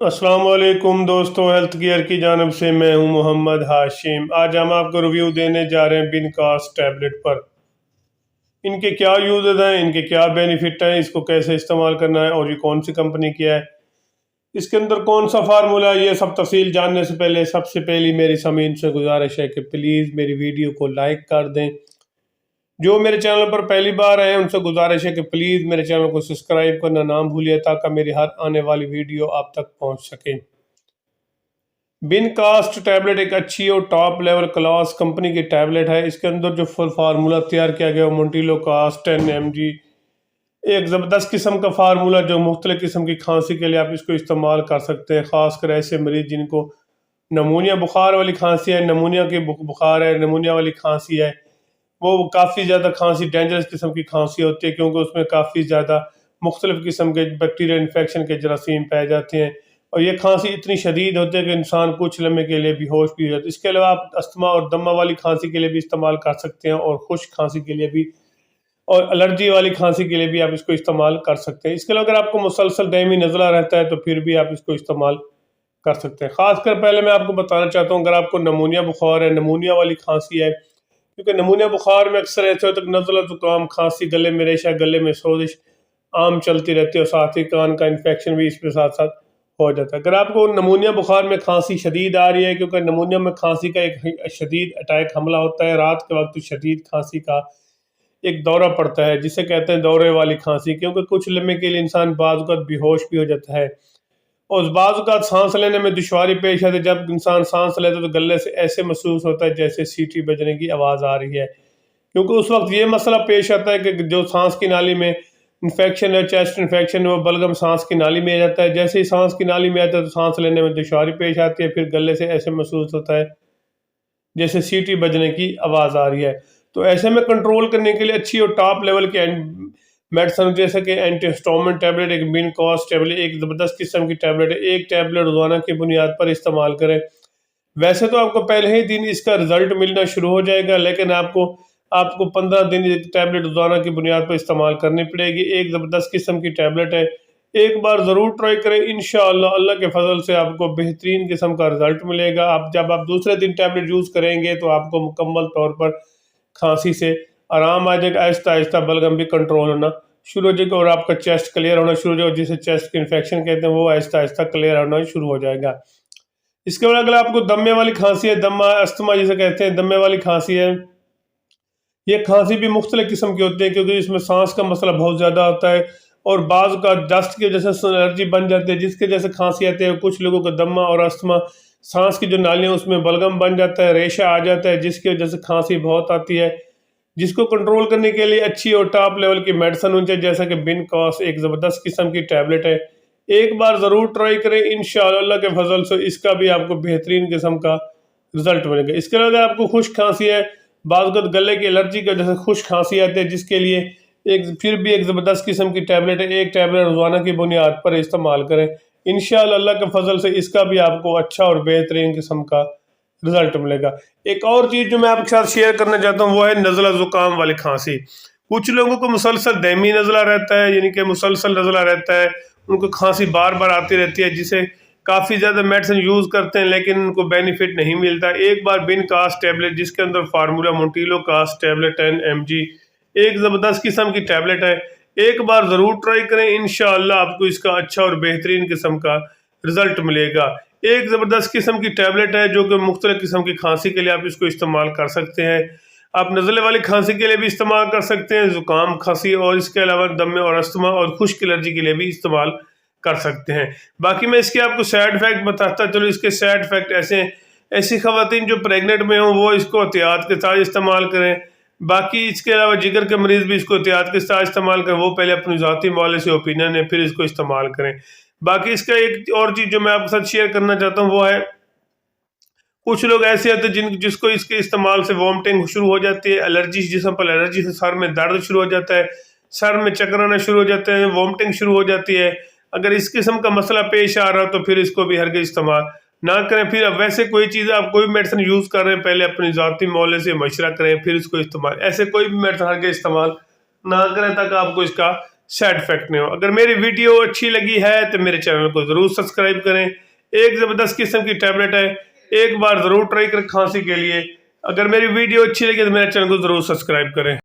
अस्सलाम वालेकुम दोस्तों, हेल्थ केयर की जानब से मैं हूं मोहम्मद हाशिम। आज हम आपको रिव्यू देने जा रहे हैं बिनकास टैबलेट पर। इनके क्या यूजेस हैं, इनके क्या बेनिफिट हैं, इसको कैसे इस्तेमाल करना है और ये कौन सी कंपनी की है, इसके अंदर कौन सा फार्मूला है, ये सब तफसील जानने से पहले सबसे पहली मेरी समीन से गुजारिश है कि प्लीज़ मेरी वीडियो को लाइक कर दें। जो मेरे चैनल पर पहली बार आए उनसे गुजारिश है कि प्लीज़ मेरे चैनल को सब्सक्राइब करना ना भूलिए ताकि मेरी हर आने वाली वीडियो आप तक पहुंच सके। बिनकास्ट टैबलेट एक अच्छी और टॉप लेवल क्लास कंपनी की टैबलेट है। इसके अंदर जो फुल फार्मूला तैयार किया गया वो मोंटिलो कास्ट 10 mg, एक ज़बरदस्त किस्म का फार्मूला जो मुख्तलिफ किस्म की खांसी के लिए आप इसको इस्तेमाल कर सकते हैं। ख़ासकर ऐसे मरीज जिनको नमूनिया बुखार वाली खांसी है, नमूनिया की बुखार है, नमूनिया वाली खांसी है, वो काफ़ी ज़्यादा खांसी डेंजरस किस्म की खांसी होती है क्योंकि उसमें काफ़ी ज़्यादा मुख्तलिफ किस्म के बैक्टीरियल इन्फेक्शन के जरासीम पाए जाते हैं और ये खांसी इतनी शदीद होती है कि इंसान कुछ लम्हे के लिए बेहोश भी हो जाता है। इसके अलावा आप अस्थमा और दमा वाली खांसी के लिए भी इस्तेमाल कर सकते हैं और खुश्क खांसी के लिए भी और एलर्जी वाली खांसी के लिए भी आप इसको इस्तेमाल कर सकते हैं। इसके अलावा अगर आपको मुसलसल दायमी नज़ला रहता है तो फिर भी आप इसको इस्तेमाल कर सकते हैं। ख़ासकर पहले मैं आपको बताना चाहता हूँ, अगर आपको नमूनिया बुखार है, नमूनिया वाली खांसी है, क्योंकि नमूनिया बुखार में अक्सर ऐसे होता है कि नज़ला ज़ुकाम, खांसी, गले में रेशा, गले में सोजिश आम चलती रहती है और साथ ही कान का इन्फेक्शन भी इसके साथ साथ हो जाता है। अगर आपको नमूनिया बुखार में खांसी शदीद आ रही है, क्योंकि नमूनिया में खांसी का एक शदीद अटैक हमला होता है, रात के वक्त शदीद खांसी का एक दौरा पड़ता है जिसे कहते हैं दौरे वाली खांसी, क्योंकि कुछ लम्हे के लिए इंसान बाज़ औक़ात बेहोश भी हो जाता है और बाज़ औक़ात सांस लेने में दुश्वारी पेश आती है। जब इंसान सांस लेता है तो गले से ऐसे महसूस होता है जैसे सीटी बजने की आवाज़ आ रही है, क्योंकि उस वक्त ये मसला पेश आता है कि जो सांस की नाली में इन्फेक्शन है, चेस्ट इन्फेक्शन है, वो बलगम सांस की नाली में आ जाता है। जैसे ही सांस की नाली में आता है तो सांस लेने में दुश्वारी पेश आती है, फिर गले से ऐसे महसूस होता है जैसे सीटी बजने की आवाज़ आ रही है। तो ऐसे में कंट्रोल करने के लिए अच्छी और टॉप लेवल के मेडिसन जैसे कि एंटीहिस्टामिन टैबलेट, एक बिनकास्ट टैबलेट एक ज़बरदस्त किस्म की टैबलेट है, एक टैबलेट रोज़ाना की बुनियाद पर इस्तेमाल करें। वैसे तो आपको पहले ही दिन इसका रिजल्ट मिलना शुरू हो जाएगा, लेकिन आपको आपको 15 दिन एक टैबलेट रोज़ाना की बुनियाद पर इस्तेमाल करनी पड़ेगी। एक ज़बरदस्त किस्म की टैबलेट है, एक बार ज़रूर ट्राई करें। इंशाअल्लाह अल्लाह के फजल से आपको बेहतरीन किस्म का रिजल्ट मिलेगा। आप जब आप दूसरे दिन टैबलेट यूज़ करेंगे तो आपको मुकम्मल तौर पर खांसी से आराम आ जाएगा, आहिस्ता आहिस्ता बलगम भी कंट्रोल होना शुरू हो जाएगा और आपका चेस्ट क्लियर होना शुरू हो जाएगा, जिसे चेस्ट के इन्फेक्शन कहते हैं, वो आहिस्ता आहिस्ता क्लियर होना शुरू हो जाएगा। इसके बाद अगर आपको दमे वाली खांसी है, दमा अस्थमा जिसे कहते हैं, दमे वाली खांसी है, ये खांसी भी मुख्तलिफ किस्म की होती है क्योंकि इसमें सांस का मसला बहुत ज़्यादा होता है और बाज़ का डस्ट की वजह से एलर्जी बन जाती है जिसकी वजह से खांसी आती है। कुछ लोगों का दमा और अस्थमा सांस की जो नालियाँ उसमें बलगम बन जाता है, रेशा आ जाता है जिसकी वजह से खांसी बहुत आती है, जिसको कंट्रोल करने के लिए अच्छी और टॉप लेवल की मेडिसिन होनी चाहिए, जैसा कि बिनकास एक ज़बरदस्त किस्म की टैबलेट है। एक बार ज़रूर ट्राई करें, इंशाअल्लाह अल्लाह के फजल से इसका भी आपको बेहतरीन किस्म का रिजल्ट मिलेगा। इसके अलावा अगर आपको खुश्क खांसी है, बाज़ गले की एलर्जी की वजह से खुश्क खांसी आती है, जिसके लिए फिर भी एक ज़बरदस्त किस्म की टैबलेट है, एक टैबलेट रोज़ाना की बुनियाद पर इस्तेमाल करें। इंशाअल्लाह अल्लाह के फजल से इसका भी आपको अच्छा और बेहतरीन किस्म का रिजल्ट मिलेगा। एक और चीज़ जो मैं आपके साथ शेयर करना चाहता हूँ वो है नज़ला ज़ुकाम वाली खांसी। कुछ लोगों को मुसलसल दायमी नज़ला रहता है, यानी कि मुसलसल नज़ला रहता है, उनको खांसी बार बार आती रहती है, जिसे काफ़ी ज़्यादा मेडिसिन यूज़ करते हैं लेकिन उनको बेनिफिट नहीं मिलता। एक बार बिनकास्ट टैबलेट जिसके अंदर फार्मूला मोंटिलो कास्ट टैबलेट 10 mg एक ज़बरदस्त किस्म की टैबलेट है, एक बार ज़रूर ट्राई करें, इंशाअल्लाह आपको इसका अच्छा और बेहतरीन किस्म का रिजल्ट मिलेगा। एक ज़बरदस्त किस्म की टैबलेट है जो कि मुख्तलिफ किस्म की खांसी के लिए आप इसको इस्तेमाल कर सकते हैं। आप नज़ले वाली खांसी के लिए भी इस्तेमाल कर सकते हैं, ज़ुकाम, खांसी और इसके अलावा दमे और अस्थमा और खुश्क एलर्जी के लिए भी इस्तेमाल कर सकते हैं। बाकी मैं इसके आपको साइड इफ़ेक्ट बताता चलो। इसके साइड इफ़ेक्ट ऐसी ख़वातीन जो प्रेगनेंट में हों वो इसको एहतियात के साथ इस्तेमाल करें। बाकी इसके अलावा जिगर के मरीज़ भी इसको एहतियात के साथ इस्तेमाल करें, वो पहले अपनी ज़ाती मौले से ओपिनियन है फिर इसको इस्तेमाल करें। बाकी इसका एक और चीज़ जो मैं आपके साथ शेयर करना चाहता हूँ वो है, कुछ लोग ऐसे होते हैं जिसको इसके इस्तेमाल से वॉमिटिंग शुरू हो जाती है, एलर्जी, जिस्म पर एलर्जी से सर में दर्द शुरू हो जाता है, सर में चक्कर आना शुरू हो जाते हैं, वॉमिटिंग शुरू हो जाती है। अगर इस किस्म का मसला पेश आ रहा तो फिर इसको भी हरगिज़ इस्तेमाल ना करें। फिर अब वैसे कोई चीज़ आप कोई मेडिसिन यूज़ कर रहे हैं, पहले अपनी ज़ाती मौले से मशवरा करें फिर इसको इस्तेमाल, ऐसे कोई भी मेडिसिन हरगिज़ इस्तेमाल ना करें तक आपको इसका سائڈ افیکٹ نہیں ہو۔ اگر میری ویڈیو اچھی لگی ہے تو میرے چینل کو ضرور سبسکرائب کریں۔ ایک زبردست قسم کی ٹیبلٹ ہے، ایک بار ضرور ٹرائی کریں کھانسی کے لیے۔ اگر میری ویڈیو اچھی لگی تو میرے چینل کو ضرور سبسکرائب کریں۔